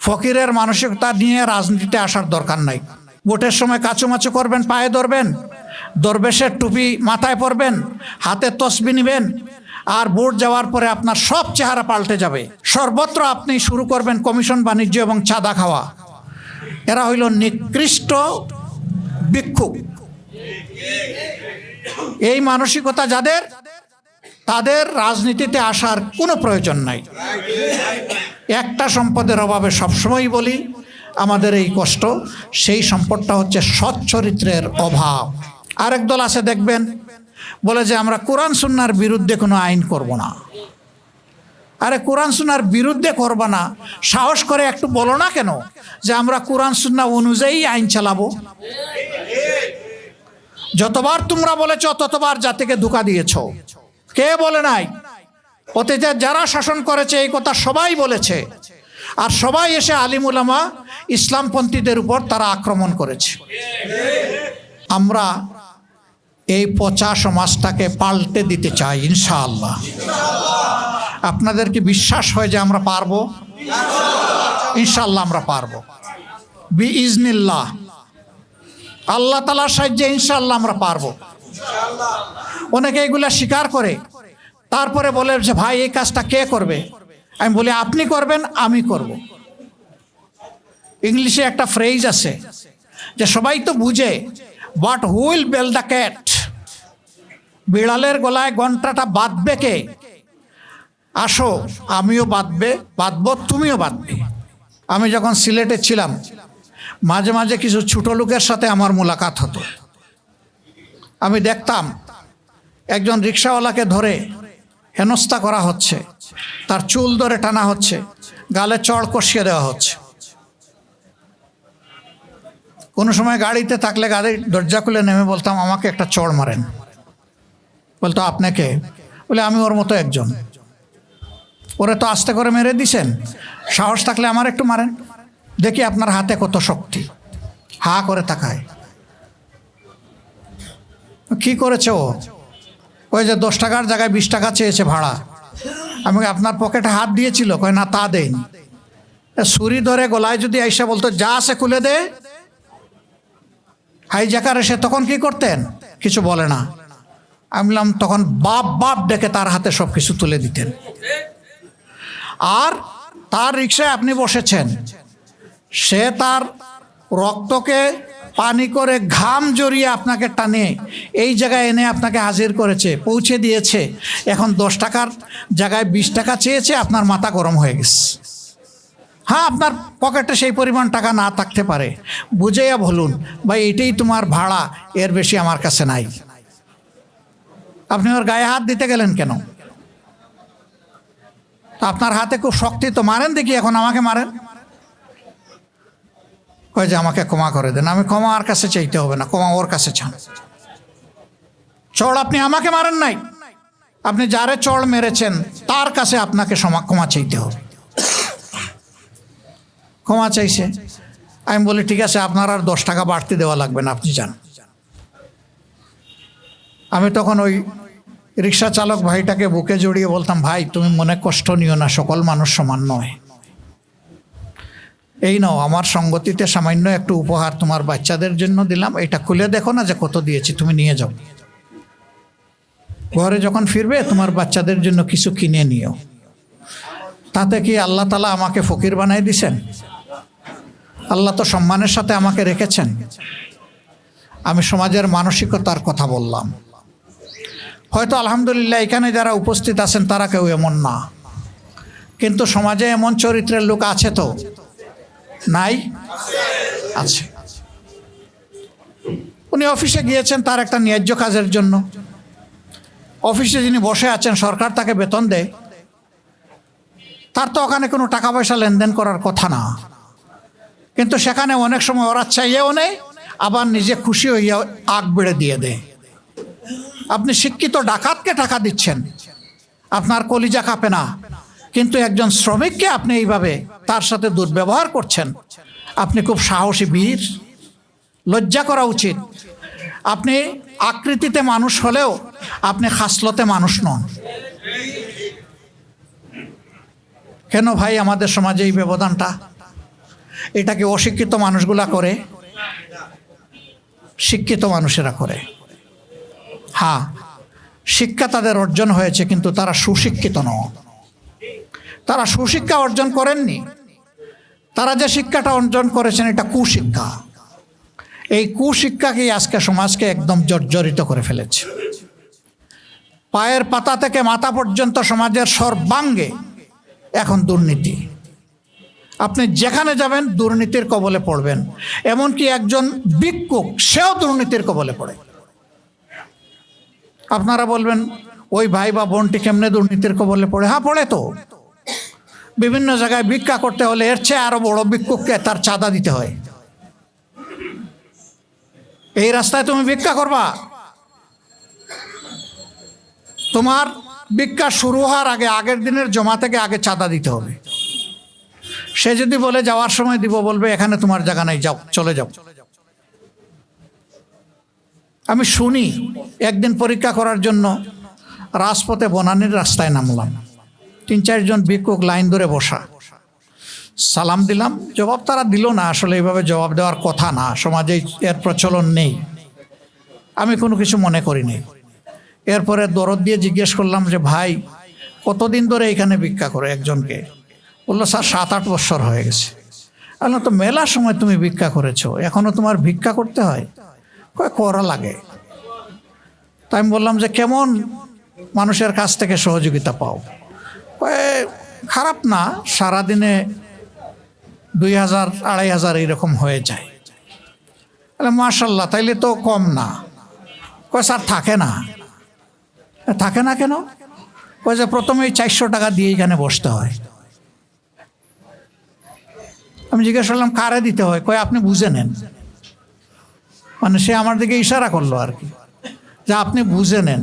ফকিরের মানসিকতা নিয়ে রাজনীতিতে আসার দরকার নাই। ভোটের সময় কাচুমাচু করবেন, পায়ে ধরবেন, দরবেশের টুপি মাথায় পরবেন, হাতে তসবি নিবেন, আর ভোট যাওয়ার পরে আপনার সব চেহারা পাল্টে যাবে। সর্বত্র আপনি শুরু করবেন কমিশন বাণিজ্য এবং চাঁদা খাওয়া। এরা হইল নিকৃষ্ট ভিক্ষুক। এই মানসিকতা যাদের, তাদের রাজনীতিতে আসার কোনো প্রয়োজন নাই। একটা সম্পদের অভাবে সবসময় বলি আমাদের এই কষ্ট, সেই সম্পদটা হচ্ছে সৎ চরিত্রের অভাব। আরেক দল আছে দেখবেন, বলে যে আমরা কোরআন সুন্নাহর বিরুদ্ধে কোনো আইন করব না। আরে কোরআন সুন্নাহর বিরুদ্ধে করবা না, সাহস করে একটু বলো না কেন যে আমরা কোরআন সুন্নাহ অনুযায়ী আইন চালাবো। যতবার তোমরা বলেছ ততবার জাতিকে ধোঁকা দিয়েছ। কে বলে নাই? অতীতে যারা শাসন করেছে এই কথা সবাই বলেছে, আর সবাই এসে আলিম উলামা ইসলামপন্থীদের উপর তারা আক্রমণ করেছে। আমরা এই পচা সমাজটাকে পাল্টে দিতে চাই ইনশাআল্লাহ। আপনাদের কি বিশ্বাস হয় যে আমরা পারবো? ইনশাআল্লাহ আমরা পারবো বিইজনিল্লাহ। আল্লাহ তাআলার সাহায্যে ইনশাআল্লাহ আমরা পারবো। অনেকে এগুলা স্বীকার করে, তারপরে বলে যে ভাই এই কাজটা কে করবে? আমি বলি আপনি করবেন, আমি করব। ইংলিশে একটা ফ্রেজ আছে যে সবাই তো বুঝে, but who will bell the cat? বিড়ালের গলায় ঘন্টাটা বাঁধবে কে? আসো, আমিও বাঁধবো, তুমিও বাঁধবে। আমি যখন সিলেটে ছিলাম, মাঝে মাঝে কিছু ছোট লোকের সাথে আমার মোলাকাত হতো। আমি দেখতাম একজন রিক্সাওয়ালাকে ধরে হেনস্থা করা হচ্ছে, তার চুল ধরে টানা হচ্ছে, গালে চড় কষিয়ে দেওয়া হচ্ছে। কোনো সময় গাড়িতে থাকলে গাড়ির দরজা খুলে নেমে বলতাম আমাকে একটা চড় মারেন। বলতো আপনাকে? বলে আমি ওর মতো একজন। ওরে তো আস্তে করে মেরে দিছেন, সাহস থাকলে আমার একটু মারেন, দেখি আপনার হাতে কত শক্তি। হা করে তাকায়। কি করেছে ও? ওই যে 10 টাকার জায়গায় 20 টাকা চেয়েছে ভাড়া। আমি আপনার পকেটে হাত দিয়েছিল? কয় না, তা দেয়নি। ছুরি ধরে গলায় যদি আইসা বলতো যা আছে খুলে দে, হাইজ্যাকার এসে তখন কি করতেন? কিছু বলে না। আমি বললাম তখন বাপ বাপ ডেকে তার হাতে সব কিছু তুলে দিতেন। আর তার রিক্সায় আপনি বসেছেন, সে তার রক্তকে পানি করে ঘাম জড়িয়ে আপনাকে টানে এই জায়গায় এনে আপনাকে হাজির করেছে, পৌঁছে দিয়েছে। এখন 10 টাকার জায়গায় 20 টাকা চেয়েছে, আপনার মাথা গরম হয়ে গেছে। হ্যাঁ, আপনার পকেটে সেই পরিমাণ টাকা না থাকতে পারে, বুঝেইয়া বলুন ভাই এটাই তোমার ভাড়া, এর বেশি আমার কাছে নাই। আপনি ওর গায়ে হাত দিতে গেলেন কেন? আপনার হাতে খুব শক্তি, তো মারেন দেখি, এখন আমাকে মারেন। কয় যে আমাকে ক্ষমা করে দেন। আমি ক্ষমা আর কাছে চাইতে হবে না, ক্ষমা ওর কাছে চান। চড় আপনি আমাকে মারেন নাই, আপনি যারে চড় মেরেছেন তার কাছে আপনাকে ক্ষমা চাইতে হবে। ক্ষমা চাইছে। আমি বলি ঠিক আছে, আপনার আর 10 টাকা বাড়তি দেওয়া লাগবে না, আপনি যান। আমি তখন ওই রিক্সা চালক ভাইটাকে বুকে জড়িয়ে বলতাম ভাই তুমি মনে কষ্ট নিও না, সকল মানুষ সমান নয়। এই নাও আমার সঙ্গতিতে সামান্য একটু উপহার তোমার বাচ্চাদের জন্য দিলাম, এটা খুলে দেখো না যে কত দিয়েছি, তুমি নিয়ে যাও। ঘরে যখন ফিরবে তোমার বাচ্চাদের জন্য কিছু কিনে নিও। তাতে কি আল্লাহ তাআলা আমাকে ফকির বানাই দিছেন? আল্লাহ তো সম্মানের সাথে আমাকে রেখেছেন। আমি সমাজের মানসিকতার কথা বললাম। হয়তো আলহামদুলিল্লাহ এখানে যারা উপস্থিত আছেন তারা কেউ এমন না, কিন্তু সমাজে এমন চরিত্রের লোক আছে তো নাই? আছে। উনি অফিসে গিয়েছেন তার একটা ন্যায্য কাজের জন্য। অফিসে যিনি বসে আছেন সরকার তাকে বেতন দেয়, তার তো ওখানে কোনো টাকা পয়সা লেনদেন করার কথা না, কিন্তু সেখানে অনেক সময় ওরা চাইয়েও নেই, আবার নিজে খুশি হইয়া আগ বেড়ে দিয়ে দেয়। আপনি শিক্ষিত ডাকাতকে টাকা দিচ্ছেন, আপনার কলিজা কাঁপে না, কিন্তু একজন শ্রমিককে আপনি এইভাবে তার সাথে দুর্ব্যবহার করছেন। আপনি খুব সাহসী বীর, লজ্জা করা উচিত। আপনি আকৃতিতে মানুষ হলেও আপনি খাসলতে মানুষ নন। কেন ভাই আমাদের সমাজে এই ব্যবধানটা? এটাকে অশিক্ষিত মানুষগুলা করে? শিক্ষিত মানুষেরা করে। হ্যাঁ, শিক্ষা তাদের অর্জন হয়েছে, কিন্তু তারা সুশিক্ষিত নয়। তারা সুশিক্ষা অর্জন করেননি। তারা যে শিক্ষাটা অর্জন করেছেন এটা কুশিক্ষা। এই কুশিক্ষাকেই আজকে সমাজকে একদম জর্জরিত করে ফেলেছে। পায়ের পাতা থেকে মাথা পর্যন্ত সমাজের সর্বাঙ্গে এখন দুর্নীতি। আপনি যেখানে যাবেন দুর্নীতির কবলে পড়বেন। এমনকি একজন ভিক্ষুক সেও দুর্নীতির কবলে পড়ে। আপনারা বলবেন ওই ভাই বা বোনটি কেমনে দুর্নীতির কবলে পড়ে? হ্যাঁ, পড়ে তো। বিভিন্ন জায়গায় ভিক্ষা করতে হলে এর চেয়ে আরো বড় ভিক্ষুককে তার চাঁদা দিতে হয়। এই রাস্তায় তুমি ভিক্ষা করবা, তোমার ভিক্ষা শুরু হওয়ার আগে, আগের দিনের জমা থেকে আগে চাঁদা দিতে হবে। সে যদি বলে যাওয়ার সময় দিব, বলবে এখানে তোমার জায়গা নাই, যাও, চলে যাও। আমি শুনি, একদিন পরীক্ষা করার জন্য রাজপথে বনানীর রাস্তায় নামলাম। 3-4 জন ভিক্ষুক লাইন ধরে বসা। সালাম দিলাম, জবাব তারা দিল না। আসলে এইভাবে জবাব দেওয়ার কথা না, সমাজে এর প্রচলন নেই। আমি কোনো কিছু মনে করিনি। এরপরে দরদ দিয়ে জিজ্ঞেস করলাম যে ভাই, কতদিন ধরে এখানে ভিক্ষা করে? একজনকে বললো, স্যার 7-8 বছর হয়ে গেছে। বললাম, তো মেলা সময় তুমি ভিক্ষা করেছো, এখনো তোমার ভিক্ষা করতে হয়? করা লাগে। তাই আমি বললাম যে কেমন মানুষের কাছ থেকে সহযোগিতা পাও? খারাপ না, সারাদিনে 2000-2500 এইরকম হয়ে যায়। মাশাল্লাহ, তাইলে তো কম না। স্যার থাকে না। থাকে না কেন? যে প্রথমেই 400 টাকা দিয়ে এখানে বসতে হয়। আমি জিজ্ঞেস করলাম কারে দিতে হয়? আপনি বুঝে নেন। মানে সে আমার দিকে ইশারা করলো আর কি, যে আপনি বুঝে নেন।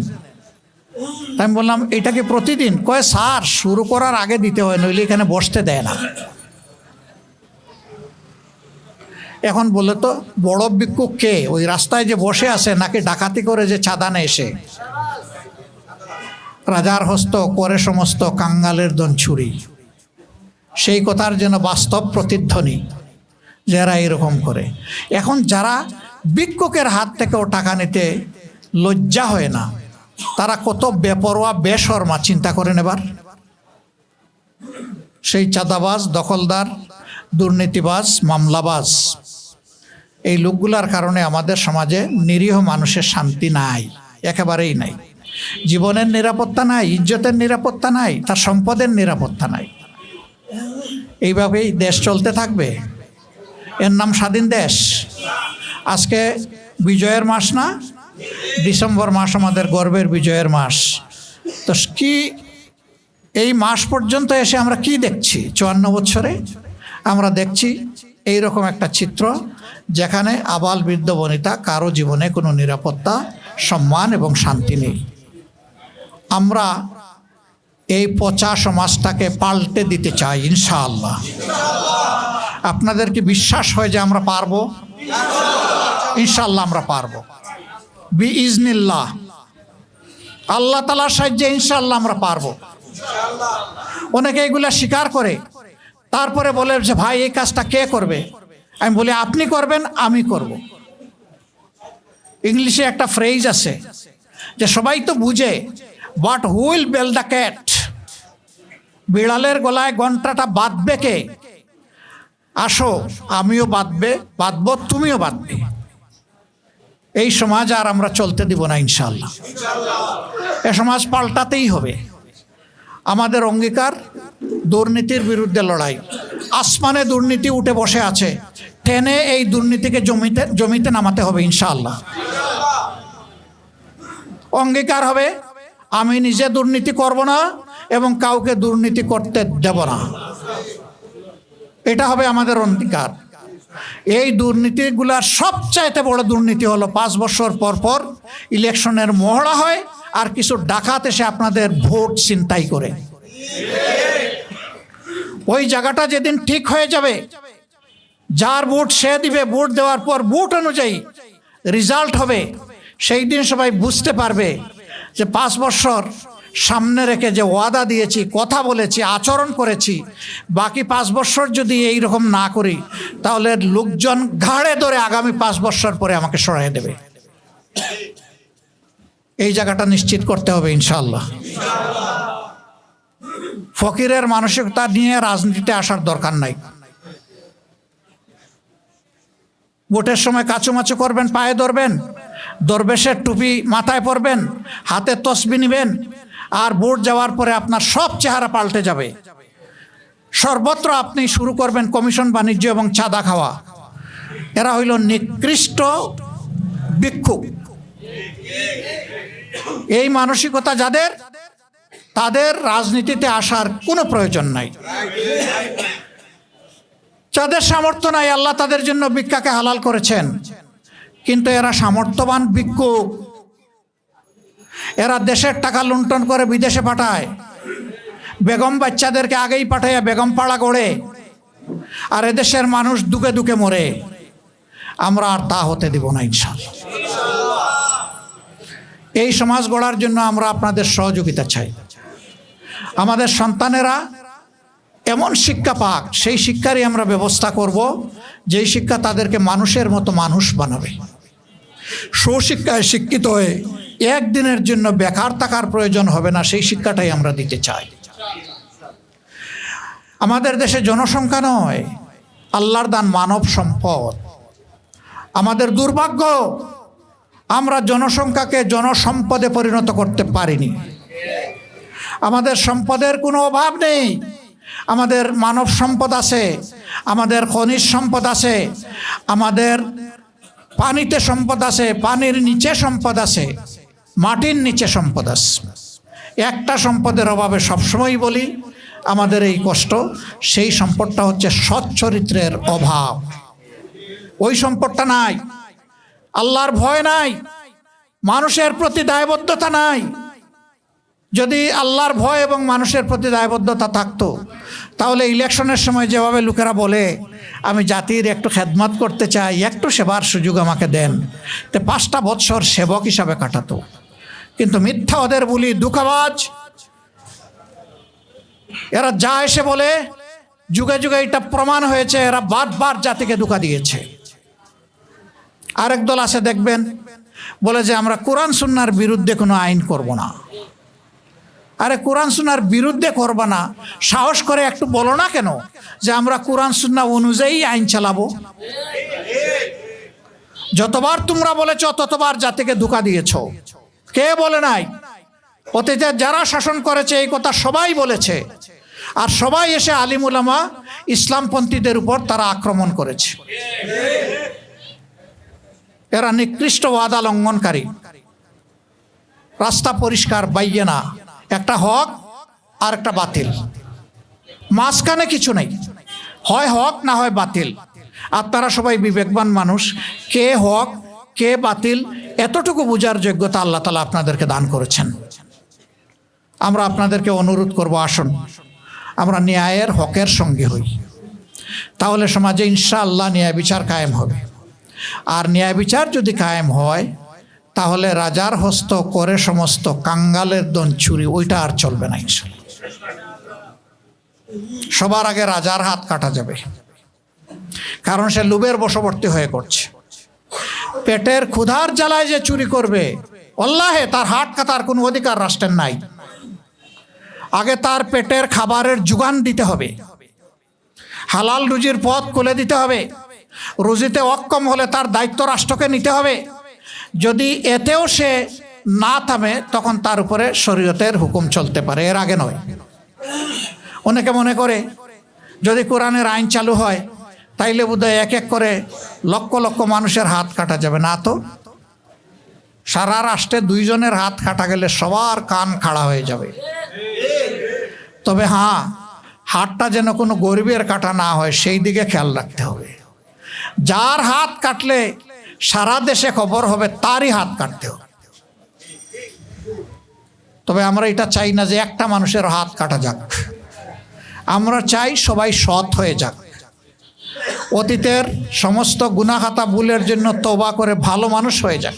আমি বললাম এটা কি প্রতিদিন? স্যার শুরু করার আগে দিতে হয়, নইলে এখানে বসতে দেয় না। এখন বলে তো বড় ভিক্ষুক কে? ওই রাস্তায় যে বসে আছে, নাকি ডাকাতি করে যে চাঁদা নেয় সে? রাজার হস্ত করে সমস্ত কাঙ্গালের দন ছুরি। সেই কথার যেন বাস্তব প্রতিধ্বনি যারা এরকম করে। এখন যারা ভিক্ষুকের হাত থেকেও টাকা নিতে লজ্জা হয় না, তারা কত বেপরোয়া বেশরমা, চিন্তা করেন এবার। সেই চাঁদাবাজ, দখলদার, দুর্নীতিবাজ, মামলাবাজ, এই লোকগুলার কারণে আমাদের সমাজে নিরীহ মানুষের শান্তি নাই, একেবারেই নাই। জীবনের নিরাপত্তা নাই, ইজ্জতের নিরাপত্তা নাই, তার সম্পদের নিরাপত্তা নাই। এইভাবেই দেশ চলতে থাকবে? এর নাম স্বাধীন দেশ? আজকে বিজয়ের মাস না? ডিসেম্বর মাস আমাদের গর্বের বিজয়ের মাস। তো কি এই মাস পর্যন্ত এসে আমরা কি দেখছি? 54 বছরে আমরা দেখছি এইরকম একটা চিত্র, যেখানে আবাল বৃদ্ধ বনিতা কারো জীবনে কোনো নিরাপত্তা, সম্মান এবং শান্তি নেই। আমরা এই পচা সমাজটাকে পাল্টে দিতে চাই ইনশাআল্লাহ। আপনাদের কি বিশ্বাস হয় যে আমরা পারবো? ইনশাআল্লাহ আমরা পারবো, বিইজনিল্লাহ। আল্লাহ তাআলার সাহায্যে ইনশাআল্লাহ আমরা পারবো। অনেকে এগুলা স্বীকার করে, তারপরে বলে যে ভাই এই কাজটা কে করবে? আমি বলি আপনি করবেন, আমি করব। ইংলিশে একটা ফ্রেজ আছে যে সবাই তো বুঝে, but who will bell the cat? বিড়ালের গলায় ঘন্টাটা বাঁধবে কে? আসো, আমিও বাঁধবো, তুমিও বাঁধবে। এই সমাজ আর আমরা চলতে দিব না ইনশাআল্লাহ। এ সমাজ পাল্টাতেই হবে। আমাদের অঙ্গীকার, দুর্নীতির বিরুদ্ধে লড়াই। আসমানে দুর্নীতি উঠে বসে আছে, টেনে এই দুর্নীতিকে জমিতে নামাতে হবে ইনশাআল্লাহ। অঙ্গীকার হবে আমি নিজে দুর্নীতি করব না এবং কাউকে দুর্নীতি করতে দেব না। এটা হবে আমাদের অঙ্গীকার। এই দুর্নীতিগুলার সবচাইতে বড় দুর্নীতি হলো 5 বছর পর পর ইলেকশনের মহড়া হয়, আর কিছু ডাকাত এসে আপনাদের ভোট ছিনতাই করে। ওই জায়গাটা যেদিন ঠিক হয়ে যাবে, যার ভোট সে দিবে, ভোট দেওয়ার পর ভোট অনুযায়ী রেজাল্ট হবে, সেই দিন সবাই বুঝতে পারবে যে 5 বছর সামনে রেখে যে ওয়াদা দিয়েছি, কথা বলেছি, আচরণ করেছি, বাকি 5 বছর যদি এই রকম না করি তাহলে লোকজন ঘাড়ে ধরে আগামী 5 বছর পরে আমাকে সরাই দেবে। এই জায়গাটা নিশ্চিত করতে হবে ইনশাআল্লাহ। ফকিরের মানসিকতা নিয়ে রাজনীতিতে আসার দরকার নাই। ভোটের সময় কাচুমাচু করবেন, পায়ে ধরবেন, দরবেশের টুপি মাথায় পরবেন, হাতে তসবি নিবেন, আর ভোট যাওয়ার পরে আপনার সব চেহারা পাল্টে যাবে। সর্বত্র আপনি শুরু করবেন কমিশন বাণিজ্য এবং চাঁদা খাওয়া। এরা হইল নিকৃষ্ট ভিক্ষুক। এই মানসিকতা যাদের, তাদের রাজনীতিতে আসার কোনো প্রয়োজন নাই। যাদের সামর্থ্য নাই, আল্লাহ তাদের জন্য ভিক্ষাকে হালাল করেছেন, কিন্তু এরা সামর্থ্যবান ভিক্ষুক। এরা দেশের টাকা লুণ্ঠন করে বিদেশে পাঠায়, বেগম বাচ্চাদেরকে আগেই পাঠাইয়া বেগম পাড়া গড়ে, আর এদেশের মানুষ দুকে দুকে মরে। আমরা আর তা হতে দিব না ইনশাআল্লাহ। এই সমাজ গড়ার জন্য আমরা আপনাদের সহযোগিতা চাই। আমাদের সন্তানেরা এমন শিক্ষা পাক, সেই শিক্ষারই আমরা ব্যবস্থা করব, যেই শিক্ষা তাদেরকে মানুষের মতো মানুষ বানাবে। সুশিক্ষায় শিক্ষিত হয়ে একদিনের জন্য বেকার থাকার প্রয়োজন হবে না, সেই শিক্ষাটাই আমরা দিতে চাই। আমাদের দেশে জনসংখ্যা নয়, আল্লাহর দান মানব সম্পদ। আমাদের দুর্ভাগ্য, আমরা জনসংখ্যাকে জনসম্পদে পরিণত করতে পারিনি। আমাদের সম্পদের কোনো অভাব নেই। আমাদের মানব সম্পদ আছে, আমাদের খনিজ সম্পদ আছে, আমাদের পানিতে সম্পদ আছে, পানির নিচে সম্পদ আছে, মাটির নিচে সম্পদ আছে। একটা সম্পদের অভাবে সবসময় বলি আমাদের এই কষ্ট, সেই সম্পদটা হচ্ছে সৎ চরিত্রের অভাব। ওই সম্পদটা নাই, আল্লাহর ভয় নাই, মানুষের প্রতি দায়বদ্ধতা নাই। যদি আল্লাহর ভয় এবং মানুষের প্রতি দায়বদ্ধতা থাকতো, তাহলে ইলেকশনের সময় যেভাবে লোকেরা বলে আমি জাতির একটু খেদমত করতে চাই, একটু সেবার সুযোগ আমাকে দেন, তো 5টা বৎসর সেবক হিসাবে কাটাতো। কিন্তু মিথ্যা ওদের বলি, দুঃখবাজ এরা যা এসে বলে, যুগে যুগে এটা প্রমাণ হয়েছে, এরা বারবার জাতিকে ধোঁকা দিয়েছে। আরেক দল আছে দেখবেন, বলে যে আমরা কোরআন সুন্নাহর বিরুদ্ধে কোনো আইন করব না। আরে কোরআন সুন্নাহর বিরুদ্ধে করবা না, সাহস করে একটু বলো না কেন যে আমরা কোরআন সুন্নাহ অনুযায়ী আইন চালাবো। যতবার তোমরা বলেছ ততবার জাতিকে ধোঁকা দিয়েছ। কে বলে নাই? অতীতে যারা শাসন করেছে এই কথা সবাই বলেছে, আর সবাই এসে আলিম উলামা ইসলামপন্থীদের উপর তারা আক্রমণ করেছে। এরা নিকৃষ্ট ওয়াদা লঙ্ঘনকারী। রাস্তা পরিষ্কার, বাইয়েনা, একটা হক আর একটা বাতিল, মাঝখানে কিছু নেই, হয় হক না হয় বাতিল। আর তারা সবাই বিবেকবান মানুষ, কে হক কে বাতিল এতটুকু বোঝার যোগ্যতা আল্লাহ তাআলা আপনাদেরকে দান করেছেন। আমরা আপনাদেরকে অনুরোধ করব, আসুন আমরা ন্যায়ের হকের সঙ্গে হই, তাহলে সমাজে ইনশাআল্লাহ ন্যায় বিচার কায়েম হবে। আর ন্যায় বিচার যদি কায়েম হয়, তাহলে রাজার হস্ত করে সমস্ত কাঙ্গালের দন চুরি, ওইটা আর চলবে না ইনশাআল্লাহ। সবার আগে রাজার হাত কাটা যাবে, কারণ সে লোভের বশবর্তী হয়ে করছে। পেটের ক্ষুধার জ্বালায় যে চুরি করবে, আল্লাহে তার হাত কাটার কোনো অধিকার রাষ্ট্রের নাই। আগে তার পেটের খাবারের যোগান দিতে হবে, হালাল রুজির পথ খুলে দিতে হবে। রুজিতে অক্ষম হলে তার দায়িত্ব রাষ্ট্রকে নিতে হবে। যদি এতেও সে না থামে, তখন তার উপরে শরীয়তের হুকুম চলতে পারে, এর আগে নয়। অনেকে মনে করে যদি কোরআনের আইন চালু হয়, তাইলে বোধহয় এক এক করে লক্ষ লক্ষ মানুষের হাত কাটা যাবে। না তো, সারা রাষ্ট্রে 2 জনের হাত কাটা গেলে সবার কান খাড়া হয়ে যাবে। তবে হ্যাঁ, হাতটা যেন কোনো গরিবের কাটা না হয়, সেই দিকে খেয়াল রাখতে হবে। যার হাত কাটলে সারা দেশে খবর হবে, তারই হাত কাটতে হবে। তবে আমরা এটা চাই না যে একটা মানুষের হাত কাটা যাক, আমরা চাই সবাই সৎ হয়ে যাক। অতীতের সমস্ত গুনাহ খাতা ভুলের জন্য তওবা করে ভালো মানুষ হয়ে যাক।